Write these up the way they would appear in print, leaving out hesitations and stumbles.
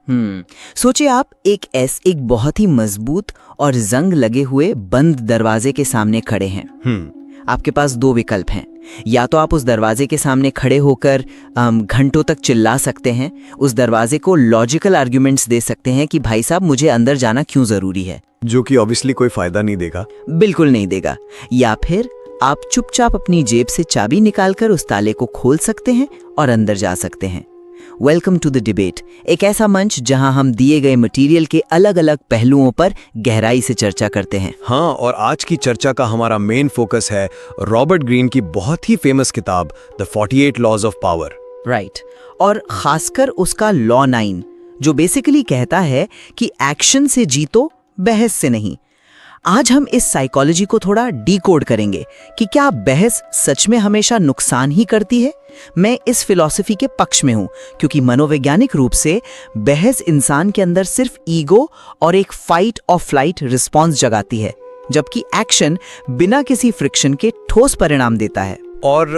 सोचिए आप एक बहुत ही मजबूत और जंग लगे हुए बंद दरवाजे के सामने खड़े हैं। आपके पास दो विकल्प हैं। या तो आप उस दरवाजे के सामने खड़े होकर घंटों तक चिल्ला सकते हैं, उस दरवाजे को लॉजिकल आर्ग्यूमेंट्स दे सकते हैं कि भाई साहब मुझे अंदर जाना क्यों जरूरी है, जो कि ऑब्वियसली कोई फायदा नहीं देगा। बिल्कुल नहीं देगा। या फिर आप चुपचाप अपनी जेब से चाबी निकालकर उस ताले को खोल सकते हैं और अंदर जा सकते हैं। वेलकम टू द डिबेट, एक ऐसा मंच जहां हम दिए गए मटेरियल के अलग अलग पहलुओं पर गहराई से चर्चा करते हैं। हाँ, और आज की चर्चा का हमारा मेन फोकस है रॉबर्ट ग्रीन की बहुत ही फेमस किताब the 48 laws of power. Right, और खासकर उसका लॉ 9 जो बेसिकली कहता है कि एक्शन से जीतो, बहस से नहीं। आज हम इस साइकोलॉजी को थोड़ा डिकोड करेंगे कि क्या बहस सच में हमेशा नुकसान ही करती है। मैं इस फिलॉसफी के पक्ष में हूं क्योंकि मनोवैज्ञानिक रूप से बहस इंसान के अंदर सिर्फ ईगो और एक फाइट और फ्लाइट रिस्पॉन्स जगाती है, जबकि एक्शन बिना किसी फ्रिक्शन के ठोस परिणाम देता है। और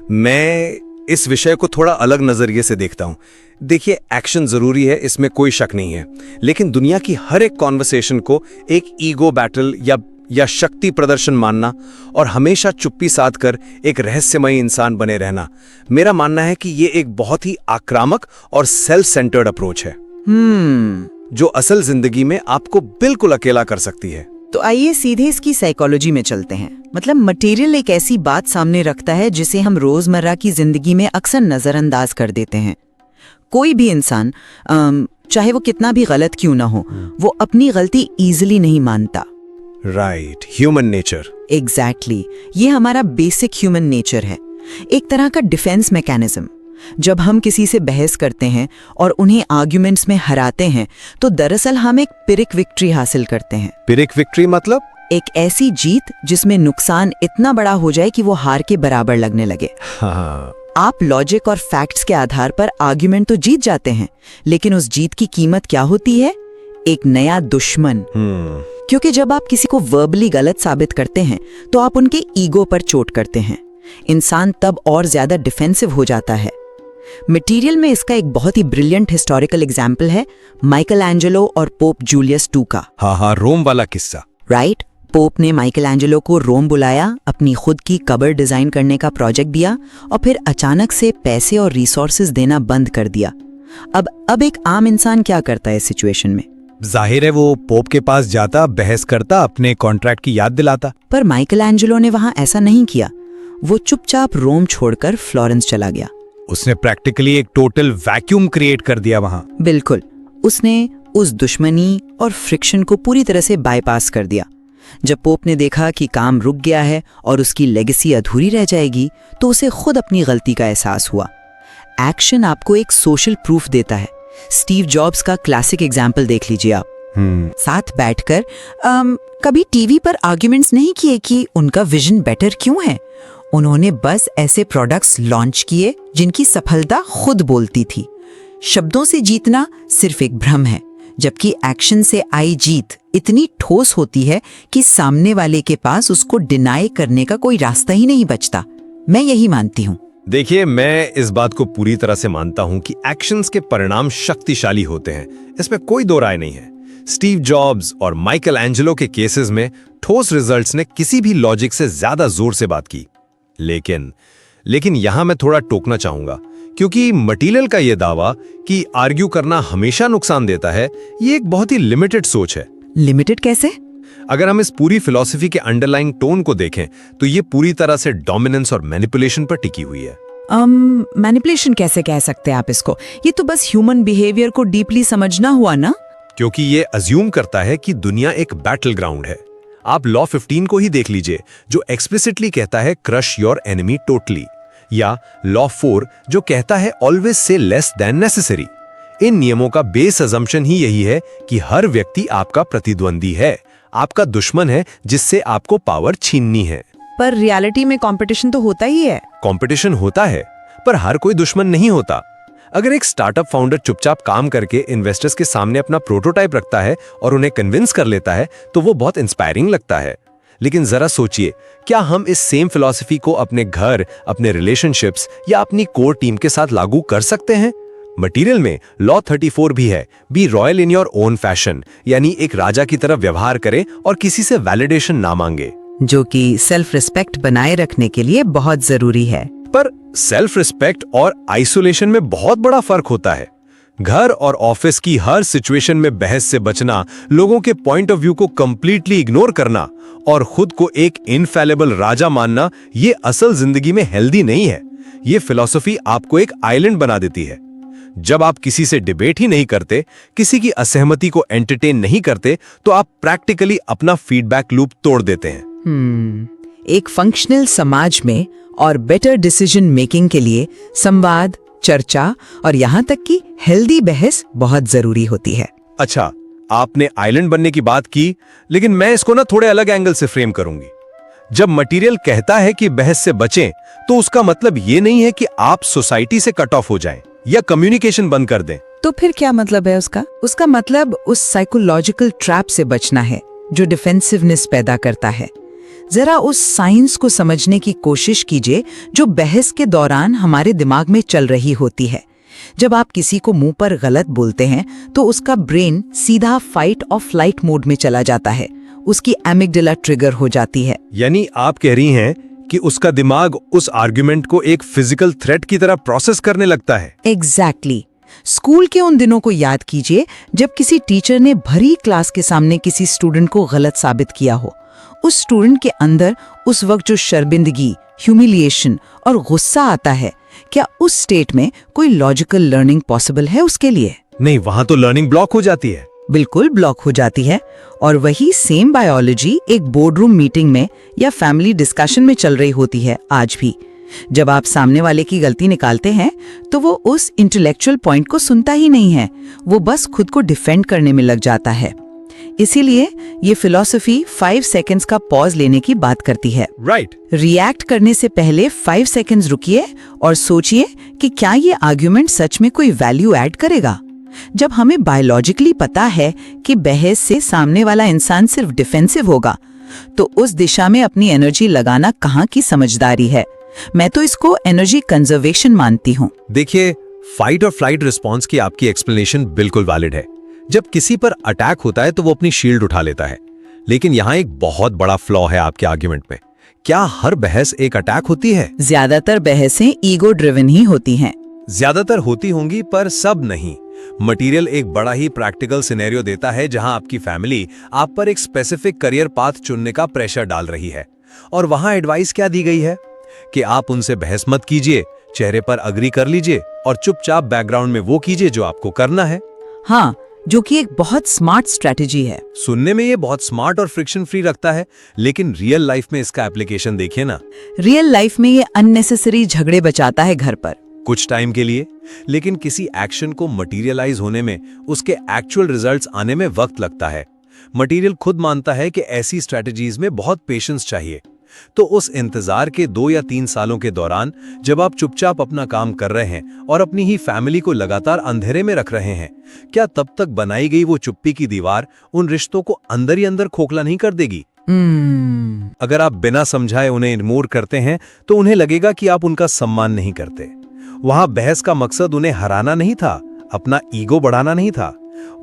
मैं इस विषय को थोड़ा अलग नजरिए से देखता हूं। देखिए, एक्शन जरूरी है, इसमें कोई शक नहीं है, लेकिन दुनिया की हर एक कॉन्वर्सेशन को एक ईगो बैटल या शक्ति प्रदर्शन मानना और हमेशा चुप्पी साध कर एक रहस्यमयी इंसान बने रहना, मेरा मानना है कि ये एक बहुत ही आक्रामक और सेल्फ सेंटर्ड अप्रोच है जो असल जिंदगी में आपको बिल्कुल अकेला कर सकती है। तो आइए सीधे इसकी साइकोलॉजी में चलते हैं। मतलब मटेरियल एक ऐसी बात सामने रखता है जिसे हम रोजमर्रा की जिंदगी में अक्सर नजरअंदाज कर देते हैं। कोई भी इंसान चाहे वो कितना भी गलत क्यों ना हो, वो अपनी गलती इजीली नहीं मानता। Right, human nature. एग्जैक्टली, ये हमारा बेसिक ह्यूमन नेचर है, एक तरह का डिफेंस मैकेनिज्म। जब हम किसी से बहस करते हैं और उन्हें आर्ग्यूमेंट्स में हराते हैं तो दरअसल हम एक पिरिक विक्ट्री हासिल करते हैं। पिरिक विक्ट्री मतलब एक ऐसी जीत जिसमें नुकसान इतना बड़ा हो जाए कि वो हार के बराबर लगने लगे। हाँ। आप लॉजिक और फैक्ट्स के आधार पर आर्ग्यूमेंट तो जीत जाते हैं, लेकिन उस जीत की कीमत क्या होती है? एक नया दुश्मन। क्योंकि जब आप किसी को वर्बली गलत साबित करते हैं तो आप उनके ईगो पर चोट करते हैं। इंसान तब और ज्यादा डिफेंसिव हो जाता है। मटेरियल में इसका एक बहुत ही ब्रिलियंट हिस्टोरिकल एग्जाम्पल है माइकल एंजेलो और पोप जूलियस II का। हाँ, रोम वाला किस्सा। राइट, पोप ने माइकल एंजेलो को रोम बुलाया, अपनी खुद की कबर डिजाइन करने का प्रोजेक्ट दिया और फिर अचानक से पैसे और रिसोर्सेज देना बंद कर दिया। अब एक आम इंसान क्या करता है इस सिचुएशन में? जाहिर है वो पोप के पास जाता, बहस करता, अपने कॉन्ट्रैक्ट की याद दिलाता। पर माइकल एंजेलो ने वहां ऐसा नहीं किया। वो चुपचाप रोम छोड़कर फ्लोरेंस चला गया। उसने प्रैक्टिकली एक टोटल वैक्यूम क्रिएट कर दिया वहां। बिल्कुल, उसने उस दुश्मनी और फ्रिक्शन को पूरी तरह से बाईपास कर दिया। जब पोप ने देखा कि काम रुक गया है और उसकी लेगेसी अधूरी रह जाएगी, तो उसे खुद अपनी गलती का एहसास हुआ। एक्शन आपको एक सोशल प्रूफ देता है। स्टीव जॉब्स का क्लासिक एग्जाम्पल देख लीजिए आप। साथ बैठकर कभी टीवी पर आर्ग्यूमेंट्स नहीं किए कि उनका विजन बेटर क्यों है। उन्होंने बस ऐसे प्रोडक्ट्स लॉन्च किए जिनकी सफलता खुद बोलती थी। शब्दों से जीतना सिर्फ एक भ्रम है, जबकि एक्शन से आई जीत इतनी ठोस होती है कि सामने वाले के पास उसको डिनाई करने का कोई रास्ता ही नहीं बचता। मैं यही मानती हूँ। देखिए, मैं इस बात को पूरी तरह से मानता हूं कि एक्शंस के परिणाम शक्तिशाली होते हैं, इसमें कोई दो राय नहीं है। स्टीव जॉब्स और माइकल एंजेलो के केसेस में ठोस रिजल्ट्स ने किसी भी लॉजिक से ज्यादा जोर से बात की। लेकिन यहां मैं थोड़ा टोकना चाहूंगा, क्योंकि मटेरियल का यह दावा कि आर्ग्यू करना हमेशा नुकसान देता है, ये एक बहुत ही लिमिटेड सोच है। लिमिटेड कैसे? अगर हम इस पूरी फिलॉसफी के अंडरलाइंग टोन को देखें तो ये पूरी तरह से डोमिनेंस और मैनिपुलेशन पर टिकी हुई है। मैनिपुलेशन कैसे कह सकते हैं आप इसको? ये तो बस ह्यूमन बिहेवियर को डीपली समझना हुआ ना। क्योंकि ये अज्यूम करता है कि दुनिया एक बैटल ग्राउंड है। आप लॉ 15 को ही देख लीजिए, जो एक्सप्लिसिटली कहता है क्रश योर एनिमी टोटली, या लॉ 4 जो कहता है always say less than necessary. इन नियमों का बेस अजम्पशन ही यही है कि हर व्यक्ति आपका प्रतिद्वंदी है, आपका दुश्मन है जिससे आपको पावर छीननी है। पर रियलिटी में कंपटीशन तो होता ही है। कंपटीशन होता है, पर हर कोई दुश्मन नहीं होता। अगर एक स्टार्टअप फाउंडर चुपचाप काम करके इन्वेस्टर्स के सामने अपना प्रोटोटाइप रखता है और उन्हें कन्विंस कर लेता है तो वो बहुत इंस्पायरिंग लगता है। लेकिन जरा सोचिए, क्या हम इस सेम फिलॉसफी को अपने घर, अपने रिलेशनशिप्स या अपनी कोर टीम के साथ लागू कर सकते हैं? मटेरियल में लॉ 34 भी है, be royal in your own fashion, यानी एक राजा की तरह व्यवहार करे और किसी से वैलिडेशन ना मांगे, जो कि सेल्फ रिस्पेक्ट बनाए रखने के लिए बहुत जरूरी है। पर सेल्फ रिस्पेक्ट और आइसोलेशन में बहुत बड़ा फर्क होता है। घर और ऑफिस की हर सिचुएशन में बहस से बचना, लोगों के पॉइंट ऑफ व्यू को कंप्लीटली इग्नोर करना और खुद को एक इनफैलेबल राजा मानना, ये असल जिंदगी में हेल्दी नहीं है। ये फिलॉसफी आपको एक आइलैंड बना देती है। जब आप किसी से डिबेट ही नहीं करते, किसी की असहमति को एंटरटेन नहीं करते, तो आप प्रैक्टिकली अपना फीडबैक लूप तोड़ देते हैं। एक फंक्शनल समाज में और बेटर डिसीजन मेकिंग के लिए संवाद, चर्चा और यहाँ तक कि हेल्दी बहस बहुत जरूरी होती है। अच्छा, आपने आइलैंड बनने की बात की, लेकिन मैं इसको ना थोड़े अलग एंगल से फ्रेम करूंगी। जब मटेरियल कहता है कि बहस से बचें, तो उसका मतलब ये नहीं है कि आप सोसाइटी से कट ऑफ हो जाएं या कम्युनिकेशन बंद कर दें। तो फिर क्या मतलब है उसका? उसका मतलब उस साइकोलॉजिकल ट्रैप से बचना है जो डिफेंसिवनेस पैदा करता है। जरा उस साइंस को समझने की कोशिश कीजिए जो बहस के दौरान हमारे दिमाग में चल रही होती है। जब आप किसी को मुंह पर गलत बोलते हैं तो उसका ब्रेन सीधा फाइट और फ्लाइट मोड में चला जाता है, उसकी एमिगडाला ट्रिगर हो जाती है। यानी आप कह रही हैं कि उसका दिमाग उस आर्गुमेंट को एक फिजिकल थ्रेट की तरह प्रोसेस करने लगता है। एग्जैक्टली। स्कूल के उन दिनों को याद कीजिए जब किसी टीचर ने भरी क्लास के सामने किसी स्टूडेंट को गलत साबित किया हो। उस स्टूडेंट के अंदर उस वक्त जो शर्मिंदगी, ह्यूमिलिएशन और गुस्सा आता है, क्या उस स्टेट में कोई लॉजिकल लर्निंग पॉसिबल है उसके लिए? नहीं, वहां तो लर्निंग ब्लॉक हो जाती है। बिल्कुल ब्लॉक हो जाती है। और वही सेम बायोलॉजी एक बोर्डरूम मीटिंग में या फैमिली डिस्कशन में चल रही होती है आज भी। जब आप सामने वाले की गलती निकालते हैं तो वो उस इंटेलेक्चुअल पॉइंट को सुनता ही नहीं है, वो बस खुद को डिफेंड करने में लग जाता है। इसीलिए ये फिलॉसफी 5 सेकंड्स का पॉज लेने की बात करती है। राइट। रिएक्ट करने से पहले 5 सेकंड्स रुकिए और सोचिए कि क्या ये आर्ग्यूमेंट सच में कोई वैल्यू ऐड करेगा। जब हमें बायोलॉजिकली पता है कि बहस से सामने वाला इंसान सिर्फ डिफेंसिव होगा, तो उस दिशा में अपनी एनर्जी लगाना कहाँ की समझदारी है। मैं तो इसको एनर्जी कंजर्वेशन मानती हूँ। देखिए, फाइट और फ्लाइट रिस्पॉन्स की आपकी एक्सप्लेनेशन बिल्कुल वैलिड है। जब किसी पर अटैक होता है तो वो अपनी शील्ड उठा लेता है, लेकिन यहाँ एक बहुत बड़ा फ्लॉ है आपके आर्ग्यूमेंट में। क्या हर बहस एक अटैक होती है? ज्यादातर बहसें ईगो ड्रिवन ही होती हैं। ज्यादातर होती होंगी, पर सब नहीं। मटेरियल एक बड़ा ही प्रैक्टिकल सिनेरियो देता है जहां आपकी फैमिली आप पर एक स्पेसिफिक करियर पाथ चुनने का प्रेशर डाल रही है, और वहां एडवाइस क्या दी गई है कि आप उनसे बहस मत कीजिए, चेहरे पर अग्री कर लीजिए और चुपचाप बैकग्राउंड में वो कीजिए जो आपको करना है। हाँ, जो कि एक बहुत स्मार्ट स्ट्रेटेजी है। सुनने में ये बहुत स्मार्ट और फ्रिक्शन फ्री रखता है, लेकिन रियल लाइफ में इसका एप्लीकेशन देखिए ना। रियल लाइफ में ये अननेसेसरी झगड़े बचाता है घर पर, कुछ टाइम के लिए, लेकिन किसी एक्शन को मटीरियलाइज होने में, उसके एक्चुअल रिजल्ट्स आने में वक्त लगता है। मटीरियल खुद मानता है कि ऐसी स्ट्रैटेजीज में बहुत पेशेंस चाहिए। तो उस इंतजार के 2 या 3 सालों के दौरान जब आप चुपचाप अपना काम कर रहे हैं और अपनी ही फैमिली को लगातार अंधेरे में रख रहे हैं, क्या तब तक बनाई गई वो चुप्पी की दीवार उन रिश्तों को अंदर ही अंदर खोखला नहीं कर देगी? अगर आप बिना समझाए उन्हें इग्नोर करते हैं तो उन्हें लगेगा कि आप उनका सम्मान नहीं करते। वहां बहस का मकसद उन्हें हराना नहीं था, अपना ईगो बढ़ाना नहीं था।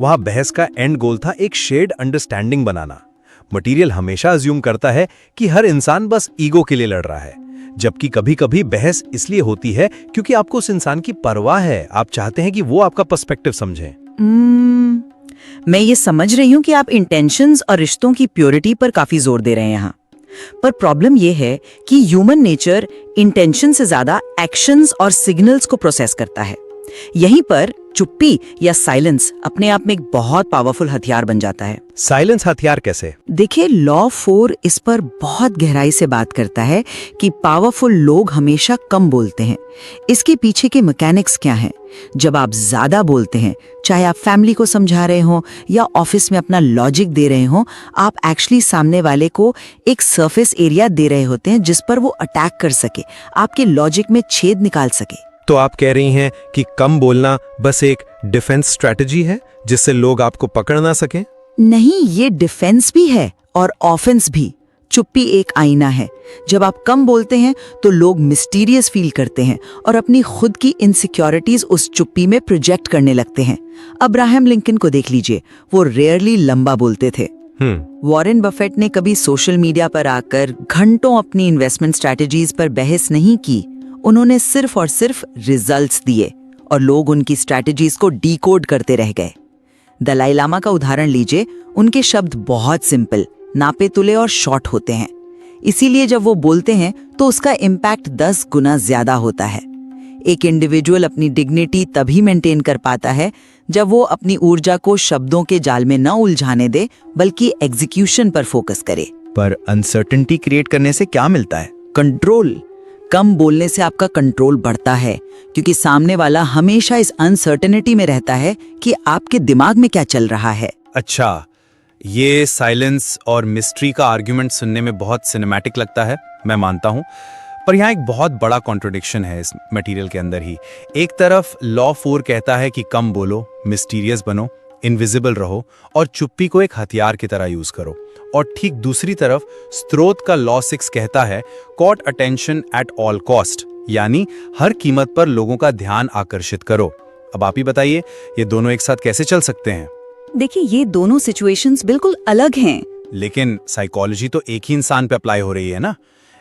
वहां बहस का एंड गोल था एक शेयर्ड अंडरस्टैंडिंग बनाना। मटेरियल हमेशा अज्यूम करता है कि हर इंसान बस ईगो के लिए लड़ रहा है, जबकि कभी-कभी बहस इसलिए होती है क्योंकि आपको उस इंसान की परवाह है। आप चाहते हैं कि वो आपका पर्सपेक्टिव समझे। मैं ये समझ रही हूँ कि आप इंटेंशंस और रिश्तों की प्योरिटी पर काफी जोर दे रहे हैं यहाँ, पर प्रॉब्लम ये है कि ह्यूमन नेचर इंटेंशन से ज्यादा एक्शंस और सिग्नल्स को प्रोसेस करता है। यहीं पर चुप्पी या साइलेंस अपने आप में एक बहुत पावरफुल हथियार बन जाता है। साइलेंस हथियार कैसे? देखिए, लॉ 4 इस पर बहुत गहराई से बात करता है कि पावरफुल लोग हमेशा कम बोलते हैं। इसके पीछे के मैकेनिक्स क्या हैं? जब आप ज्यादा बोलते हैं, चाहे आप फैमिली को समझा रहे हो या ऑफिस में अपना लॉजिक दे रहे हो, आप एक्चुअली सामने वाले को एक सरफेस एरिया दे रहे होते हैं जिस पर वो अटैक कर सके, आपके लॉजिक में छेद निकाल सके। तो आप कह रही हैं कि कम बोलना बस एक डिफेंस स्ट्रैटेजी है जिससे लोग आपको पकड़ ना सकें? नहीं, ये डिफेंस भी है और ऑफेंस भी। चुप्पी एक आईना है। जब आप कम बोलते हैं तो लोग मिस्टीरियस फील करते हैं और अपनी खुद की इनसिक्योरिटीज उस चुप्पी में प्रोजेक्ट करने लगते हैं। अब्राहम लिंकन को देख लीजिए, वो रेयरली लंबा बोलते थे। वॉरेन बफेट ने कभी सोशल मीडिया पर आकर घंटों अपनी इन्वेस्टमेंट स्ट्रैटेजीज पर बहस नहीं की। उन्होंने सिर्फ और सिर्फ रिजल्ट्स दिए और लोग उनकी स्ट्रैटेजीज को डीकोड करते रह गए। दलाई लामा का उदाहरण लीजिए, उनके शब्द बहुत सिंपल, नापे तुले और शॉर्ट होते हैं। इसीलिए जब वो बोलते हैं तो उसका इम्पैक्ट 10 गुना ज्यादा होता है। एक इंडिविजुअल अपनी डिग्निटी तभी मेंटेन कर पाता है जब वो अपनी ऊर्जा को शब्दों के जाल में न उलझाने दे, बल्कि एग्जीक्यूशन पर फोकस करे। पर अनसर्टेनिटी क्रिएट करने से क्या मिलता है? कंट्रोल। कम बोलने से आपका कंट्रोल बढ़ता है, क्योंकि सामने वाला हमेशा इस अनसर्टेनिटी में रहता है कि आपके दिमाग में क्या चल रहा है। अच्छा, ये साइलेंस और मिस्ट्री का आर्ग्यूमेंट सुनने में बहुत सिनेमैटिक लगता है, मैं मानता हूँ। पर यहाँ एक बहुत बड़ा कॉन्ट्रडिक्शन है इस मटेरियल के अंदर ही। एक तरफ लॉ 4 कहता है कि कम बोलो, मिस्टीरियस बनो, इनविजिबल रहो और चुप्पी को एक हथियार की तरह यूज करो। और ठीक दूसरी तरफ स्त्रोत का लॉ 6 कहता है court attention at all cost, यानी हर कीमत पर लोगों का ध्यान आकर्षित करो। अब आप ही बताइए, ये दोनों एक साथ कैसे चल सकते हैं? देखिए, ये दोनों सिचुएशंस बिल्कुल अलग हैं। लेकिन साइकोलॉजी तो एक ही इंसान पे अप्लाई हो रही है ना।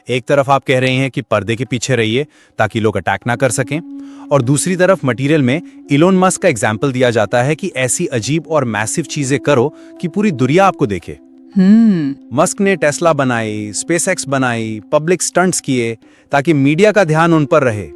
एक तरफ आप कह रहे हैं कि पर्दे के पीछे रहिए ताकि लोग अटैक ना कर सकें, और दूसरी तरफ मटेरियल में इलोन मस्क का एग्जाम्पल दिया जाता है कि ऐसी अजीब और मैसिव चीजें करो कि पूरी दुनिया आपको देखे। मस्क ने टेस्ला बनाई, स्पेसएक्स बनाई, पब्लिक स्टंट्स किए ताकि मीडिया का ध्यान उन पर रहे।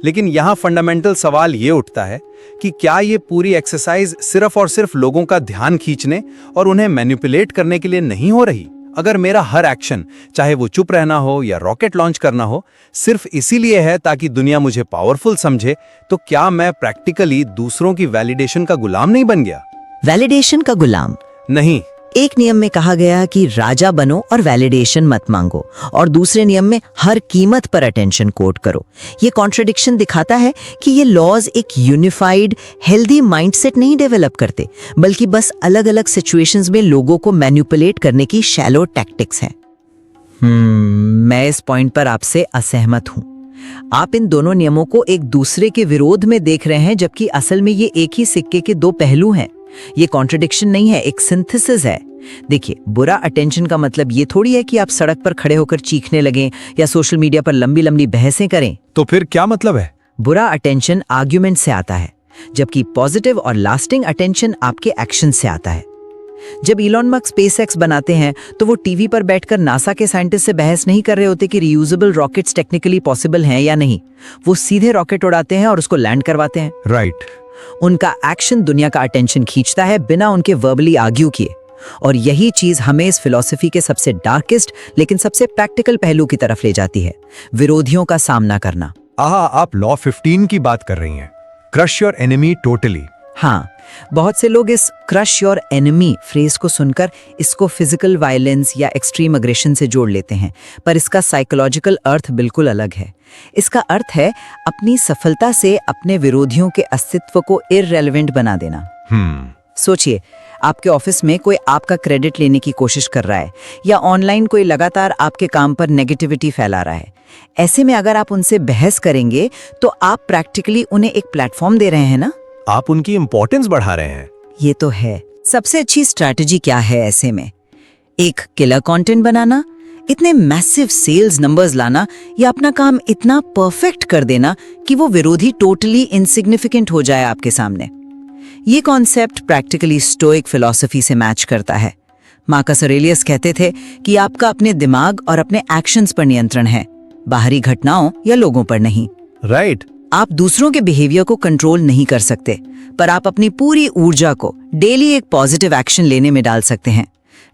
लेकिन यहाँ फंडामेंटल सवाल ये उठता है कि क्या ये पूरी एक्सरसाइज सिर्फ और सिर्फ लोगों का ध्यान खींचने और उन्हें मैनिपुलेट करने के लिए नहीं हो रही? अगर मेरा हर एक्शन, चाहे वो चुप रहना हो या रॉकेट लॉन्च करना हो, सिर्फ इसीलिए है ताकि दुनिया मुझे पावरफुल समझे, तो क्या मैं प्रैक्टिकली दूसरों की वैलिडेशन का गुलाम नहीं बन गया? वैलिडेशन का गुलाम नहीं। एक नियम में कहा गया कि राजा बनो और वैलिडेशन मत मांगो, और दूसरे नियम में हर कीमत पर अटेंशन कोट करो। ये कॉन्ट्रडिक्शन दिखाता है कि ये लॉज एक यूनिफाइड हेल्दी माइंडसेट नहीं डेवलप करते, बल्कि बस अलग अलग सिचुएशंस में लोगों को मैनिपुलेट करने की शैलो टैक्टिक्स हैं। मैं इस पॉइंट पर आपसे असहमत हूं। आप इन दोनों नियमों को एक दूसरे के विरोध में देख रहे हैं, जबकि असल में ये एक ही सिक्के के दो पहलू हैं। ये कॉन्ट्रडिक्शन नहीं है, एक सिंथेसिस है। देखिए, बुरा अटेंशन का मतलब ये थोड़ी है कि आप सड़क पर खड़े होकर चीखने लगें या सोशल मीडिया पर लंबी लंबी बहसें करें। तो फिर क्या मतलब है? बुरा अटेंशन आर्ग्यूमेंट से आता है, जबकि पॉजिटिव और लास्टिंग अटेंशन आपके एक्शन से आता है। जब इलॉन मस्क स्पेसएक्स बनाते हैं तो वो टीवी पर बैठकर नासा के साइंटिस्ट से बहस नहीं कर रहे होते कि रियूजेबल रॉकेट्स टेक्निकली पॉसिबल हैं या नहीं। वो सीधे रॉकेट उड़ाते हैं और उसको लैंड करवाते हैं। राइट। उनका एक्शन दुनिया का अटेंशन खींचता है बिना उनके वर्बली आर्ग्यू किए। और यही चीज हमें इस फिलॉसफी के सबसे डार्केस्ट लेकिन सबसे प्रैक्टिकल पहलू की तरफ ले जाती है, विरोधियों का सामना करना। आप लॉ 15 की बात कर रही हैं, क्रश योर एनिमी टोटली। हाँ, बहुत से लोग इस क्रश योर एनिमी फ्रेज को सुनकर इसको फिजिकल वायलेंस या एक्सट्रीम अग्रेशन से जोड़ लेते हैं, पर इसका साइकोलॉजिकल अर्थ बिल्कुल अलग है। इसका अर्थ है अपनी सफलता से अपने विरोधियों के अस्तित्व को इररेलेवेंट बना देना। सोचिए, आपके ऑफिस में कोई आपका क्रेडिट लेने की कोशिश कर रहा है, या ऑनलाइन कोई लगातार आपके काम पर नेगेटिविटी फैला रहा है। ऐसे में अगर आप उनसे बहस करेंगे तो आप प्रैक्टिकली उन्हें एक प्लेटफॉर्म दे रहे हैं ना। आप उनकी इंपॉर्टेंस बढ़ा रहे हैं। ये तो है। सबसे अच्छी स्ट्रैटेजी क्या है ऐसे में? एक किलर कंटेंट बनाना, इतने मैसिव सेल्स नंबर्स लाना, या अपना काम इतना परफेक्ट कर देना कि वो विरोधी टोटली इनसिग्निफिकेंट हो जाए आपके सामने। ये कॉन्सेप्ट प्रैक्टिकली स्टोइक फिलॉसफी से मैच करता है। मार्कस ऑरेलियस कहते थे कि आपका अपने दिमाग और अपने एक्शंस पर नियंत्रण है, बाहरी घटनाओं या लोगों पर नहीं। राइट। आप दूसरों के बिहेवियर को कंट्रोल नहीं कर सकते, पर आप अपनी पूरी ऊर्जा को डेली एक पॉजिटिव एक्शन लेने में डाल सकते हैं।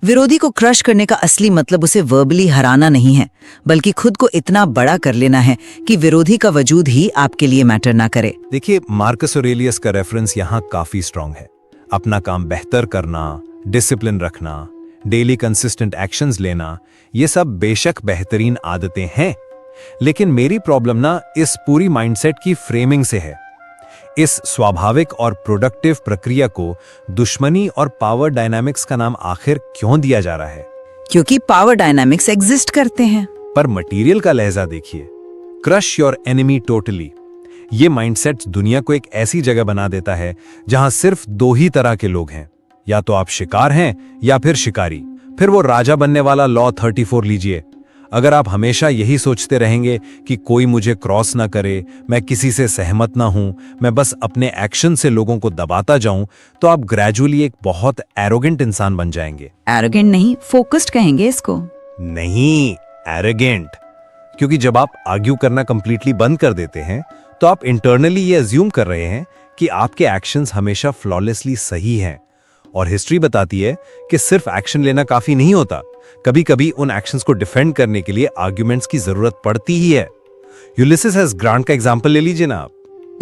विरोधी को क्रश करने का असली मतलब उसे वर्बली हराना नहीं है, बल्कि खुद को इतना बड़ा कर लेना है कि विरोधी का वजूद ही आपके लिए मैटर ना करे। देखिए, मार्कस ऑरेलियस का रेफरेंस यहाँ काफी स्ट्रांग है। अपना काम बेहतर करना, डिसिप्लिन रखना, डेली कंसिस्टेंट एक्शंस लेना, ये सब बेशक बेहतरीन आदतें हैं, लेकिन मेरी प्रॉब्लम ना इस पूरी माइंडसेट की फ्रेमिंग से है। इस स्वाभाविक और प्रोडक्टिव प्रक्रिया को दुश्मनी और पावर डायनामिक्स का नाम आखिर क्यों दिया जा रहा है? क्योंकि पावर डायनामिक्स एग्जिस्ट करते हैं। पर मटेरियल का लहजा देखिए, क्रश योर एनिमी टोटली। ये माइंडसेट दुनिया को एक ऐसी जगह बना देता है जहां सिर्फ दो ही तरह के लोग हैं, या तो आप शिकार हैं या फिर शिकारी। फिर वो राजा बनने वाला लॉ 34 लीजिए। अगर आप हमेशा यही सोचते रहेंगे कि कोई मुझे क्रॉस ना करे, मैं किसी से सहमत ना हूं, मैं बस अपने एक्शन से लोगों को दबाता जाऊं, तो आप ग्रेजुअली एक बहुत एरोगेंट इंसान बन जाएंगे। एरोगेंट नहीं, फोकस्ड कहेंगे इसको। नहीं, एरोगेंट। क्योंकि जब आप आर्ग्यू करना कंप्लीटली बंद कर देते हैं तो आप इंटरनली ये अज्यूम कर रहे हैं कि आपके एक्शंस हमेशा फ्लॉलेसली सही हैं। और हिस्ट्री बताती है कि सिर्फ एक्शन लेना काफी नहीं होता, कभी कभी उन एक्शंस को डिफेंड करने के लिए आर्ग्यूमेंट्स की जरूरत पड़ती ही है। यूलिसिस एस ग्रांट का एग्जांपल ले लीजिए ना आप,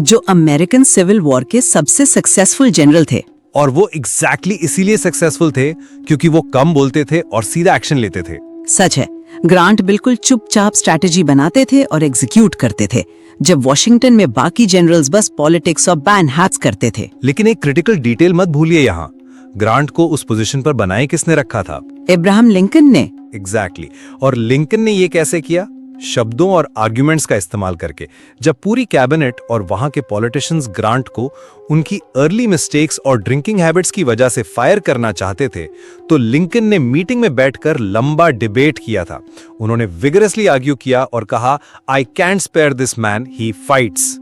जो अमेरिकन सिविल वॉर के सबसे सक्सेसफुल जनरल थे। और वो एग्जैक्टली इसीलिए सक्सेसफुल थे क्योंकि वो कम बोलते थे और सीधा एक्शन लेते थे। सच है, ग्रांट बिल्कुल चुपचाप स्ट्रैटेजी बनाते थे और एग्जीक्यूट करते थे, जब वॉशिंगटन में बाकी जनरल्स बस पॉलिटिक्स और बैन हैट्स करते थे। लेकिन एक क्रिटिकल डिटेल मत भूलिए यहाँ, ग्रांट को उस पोजीशन पर बनाए किसने रखा था? अब्राहम लिंकन ने। एग्जैक्टली। और लिंकन ने ये कैसे किया? शब्दों और आर्ग्यूमेंट्स का इस्तेमाल करके। जब पूरी कैबिनेट और वहां के पॉलिटिशियंस ग्रांट को उनकी अर्ली मिस्टेक्स और ड्रिंकिंग हैबिट्स की वजह से फायर करना चाहते थे, तो लिंकन ने मीटिंग में बैठकर लंबा डिबेट किया था। उन्होंने विगरसली आर्ग्यू किया और कहा, I can't spare this man, he fights.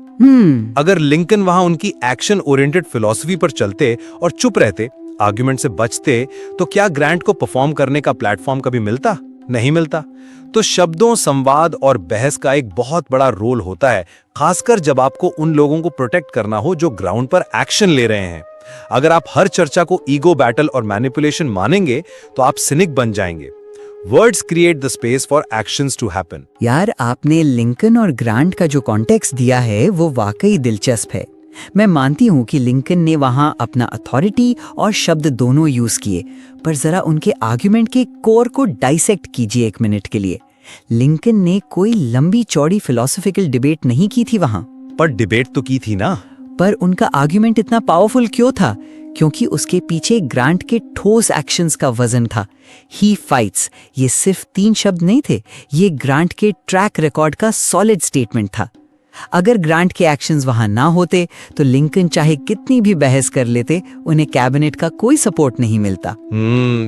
अगर लिंकन वहां उनकी एक्शन ओरिएंटेड फिलॉसफी पर चलते और चुप रहते, आर्ग्यूमेंट से बचते, तो क्या ग्रांट को परफॉर्म करने का प्लेटफॉर्म कभी मिलता? नहीं मिलता। तो शब्दों, संवाद और बहस का एक बहुत बड़ा रोल होता है, खासकर जब आपको उन लोगों को प्रोटेक्ट करना हो जो ग्राउंड पर एक्शन ले रहे हैं। अगर आप हर चर्चा को ईगो बैटल और मैनिपुलेशन मानेंगे तो आप सिनिक बन जाएंगे। Words create the space for actions to happen. यार, आपने लिंकन और ग्रांट का जो कॉन्टेक्स्ट दिया है वो वाकई दिलचस्प है। मैं मानती हूं कि लिंकन ने वहां अपना अथॉरिटी और शब्द दोनों यूज किए, पर जरा उनके आर्ग्यूमेंट के कोर को डाइसेक्ट कीजिए एक मिनट के लिए। लिंकन ने कोई लंबी चौड़ी फिलोसॉफिकल डिबेट नहीं की थी वहां। पर डिबेट तो की थी ना। पर उनका आर्ग्यूमेंट इतना पावरफुल क्यों था? क्योंकि उसके पीछे ग्रांट के ठोस एक्शंस का वजन था। ही फाइट्स, ये सिर्फ 3 शब्द नहीं थे, ये ग्रांट के ट्रैक रिकॉर्ड का सॉलिड स्टेटमेंट था। अगर ग्रांट के एक्शंस वहां ना होते तो लिंकन चाहे कितनी भी बहस कर लेते, उन्हें कैबिनेट का कोई सपोर्ट नहीं मिलता।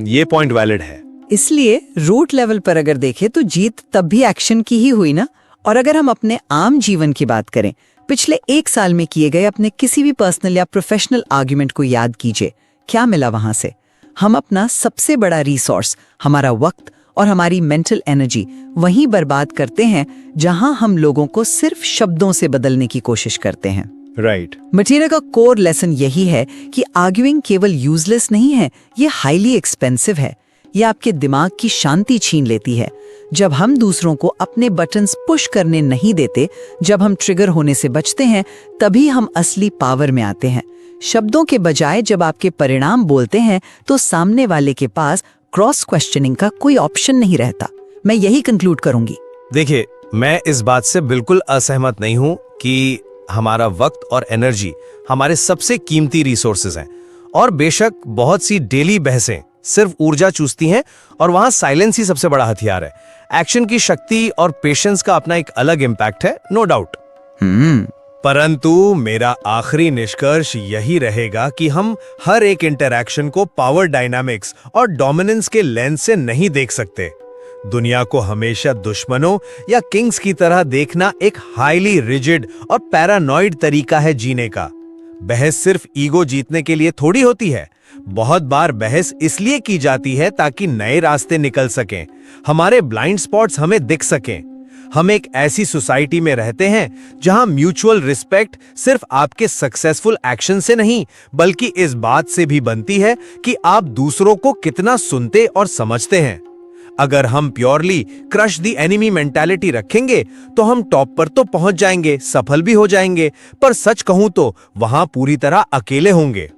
ये पॉइंट वैलिड है। इसलिए रूट लेवल पर अगर देखें तो जीत तब भी एक्शन की ही हुई ना। और अगर हम अपने आम जीवन की बात करें, पिछले 1 साल में किए गए अपने किसी भी पर्सनल या प्रोफेशनल आर्ग्यूमेंट को याद कीजिए, क्या मिला वहां से? हम अपना सबसे बड़ा रिसोर्स, हमारा वक्त और हमारी मेंटल एनर्जी वहीं बर्बाद करते हैं जहां हम लोगों को सिर्फ शब्दों से बदलने की कोशिश करते हैं। राइट। मटेरियल का कोर लेसन यही है कि आर्ग्यूइंग केवल यूजलेस नहीं है, ये हाईली एक्सपेंसिव है। ये आपके दिमाग की शांति छीन लेती है। जब हम दूसरों को अपने बटन्स पुश करने नहीं देते, जब हम ट्रिगर होने से बचते हैं, तभी हम असली पावर में आते हैं। शब्दों के बजाय जब आपके परिणाम बोलते हैं तो सामने वाले के पास क्रॉस क्वेश्चनिंग का कोई ऑप्शन नहीं रहता। मैं यही कंक्लूड करूंगी। देखिए, मैं इस बात से बिल्कुल असहमत नहीं हूं कि हमारा वक्त और एनर्जी हमारे सबसे कीमती रिसोर्सेज हैं। और बेशक बहुत सी डेली बहसें सिर्फ ऊर्जा चूसती हैं और वहां साइलेंस ही सबसे बड़ा हथियार है। एक्शन की शक्ति और पेशेंस का अपना एक अलग इम्पैक्ट है, नो डाउट। परंतु मेरा आखिरी निष्कर्ष यही रहेगा कि हम हर एक इंटरैक्शन को पावर डायनामिक्स और डोमिनेंस के लेंस से नहीं देख सकते। दुनिया को हमेशा दुश्मनों या किंग्स की तरह देखना एक हाईली रिजिड और पैरानॉइड तरीका है जीने का। बहस सिर्फ ईगो जीतने के लिए थोड़ी होती है। बहुत बार बहस इसलिए की जाती है ताकि नए रास्ते निकल सकें, हमारे ब्लाइंड स्पॉट्स हमें दिख सकें। हम एक ऐसी सोसाइटी में रहते हैं जहां म्यूचुअल रिस्पेक्ट सिर्फ आपके सक्सेसफुल एक्शन से नहीं, बल्कि इस बात से भी बनती है कि आप दूसरों को कितना सुनते और समझते हैं। अगर हम purely crush the enemy mentality रखेंगे तो हम टॉप पर तो पहुंच जाएंगे, सफल भी हो जाएंगे, पर सच कहूं तो वहां पूरी तरह अकेले होंगे।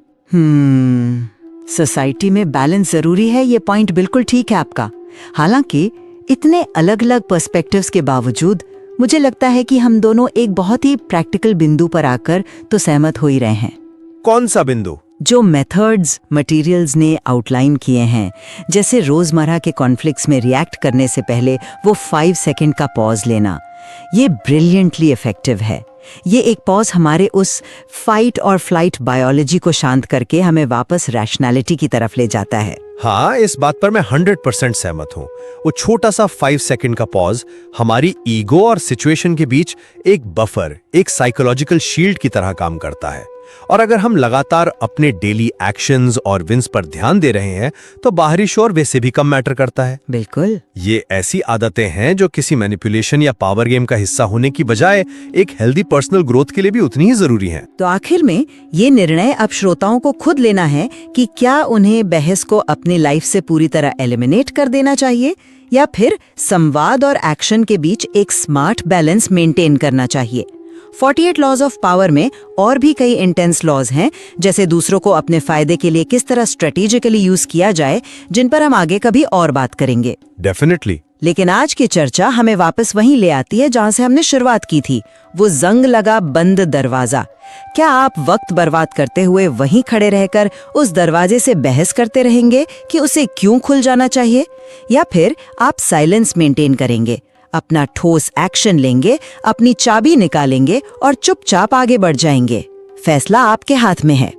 सोसाइटी में बैलेंस जरूरी है, ये पॉइंट बिल्कुल ठीक है आपका। हालांकि इतने अलग अलग पर्सपेक्टिव्स के बावजूद मुझे लगता है कि हम दोनों एक बहुत ही प्रैक्टिकल बिंदु पर आकर तो सहमत हो ही रहे हैं। कौन सा बिंदु? जो मेथड्स मटेरियल्स ने आउटलाइन किए हैं, जैसे रोजमर्रा के कॉन्फ्लिक्ट्स में रिएक्ट करने से पहले वो 5 सेकंड का पॉज लेना, ये ब्रिलियंटली इफेक्टिव है। ये एक पॉज हमारे उस फाइट और फ्लाइट बायोलॉजी को शांत करके हमें वापस रैशनैलिटी की तरफ ले जाता है। हाँ, इस बात पर मैं 100% सहमत हूँ। वो छोटा सा 5 सेकंड का पॉज हमारी ईगो और सिचुएशन के बीच एक बफर, एक साइकोलॉजिकल शील्ड की तरह काम करता है। और अगर हम लगातार अपने डेली एक्शंस और विंस पर ध्यान दे रहे हैं तो बाहरी शोर वैसे भी कम मैटर करता है। बिल्कुल। ये ऐसी आदतें हैं जो किसी मैनिपुलेशन या पावर गेम का हिस्सा होने की बजाय एक हेल्दी पर्सनल ग्रोथ के लिए भी उतनी ही जरूरी हैं। तो आखिर में ये निर्णय अब श्रोताओं को खुद लेना है कि क्या उन्हें बहस को अपनी लाइफ से पूरी तरह एलिमिनेट कर देना चाहिए या फिर संवाद और एक्शन के बीच एक स्मार्ट बैलेंस मेंटेन करना चाहिए। 48 लॉज ऑफ पावर में और भी कई इंटेंस लॉज हैं, जैसे दूसरों को अपने फायदे के लिए किस तरह स्ट्रेटेजिकली यूज किया जाए, जिन पर हम आगे कभी और बात करेंगे। डेफिनेटली। लेकिन आज की चर्चा हमें वापस वहीं ले आती है जहां से हमने शुरुआत की थी, वो जंग लगा बंद दरवाजा। क्या आप वक्त बर्बाद करते हुए वहीं खड़े रहकर उस दरवाजे से बहस करते रहेंगे कि उसे क्यों खुल जाना चाहिए, या फिर आप साइलेंस मेंटेन करेंगे, अपना ठोस एक्शन लेंगे, अपनी चाबी निकालेंगे और चुपचाप आगे बढ़ जाएंगे? फैसला आपके हाथ में है।